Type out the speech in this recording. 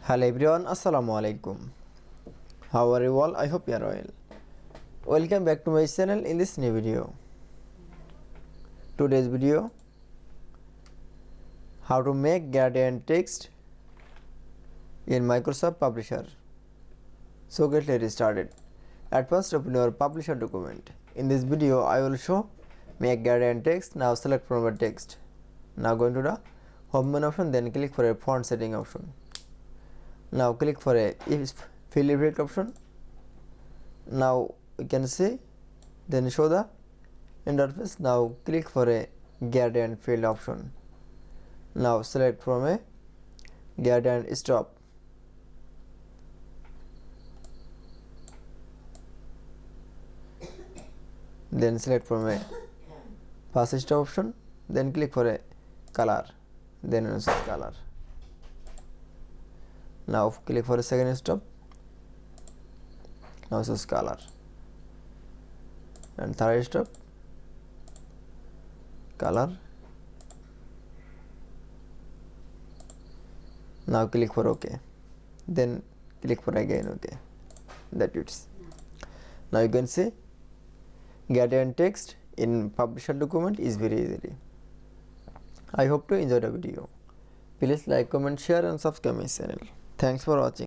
Hello everyone, Assalamu alaikum. How are you all? I hope you are well. Welcome back to my channel in this new video. Today's video, how to make gradient text in Microsoft Publisher. So get started. At first, open your Publisher document. In this video, I will show make gradient text. Now select from a text. Now go into the home menu option, then click for a font setting option. Now click for a fill effect option. Now you can see, then show the interface. Now click for a gradient fill option. Now select from a gradient stop. Then select from a fast stop option. Then click for a color. Then insert color. Now click for a second stop. Now choose color. And third stop, color. Now click for OK. Then click for again OK. That it's. Now you can see gradient text in Publisher document is very easy. I hope to enjoy the video. Please like, comment, share and subscribe my channel. Thanks for watching.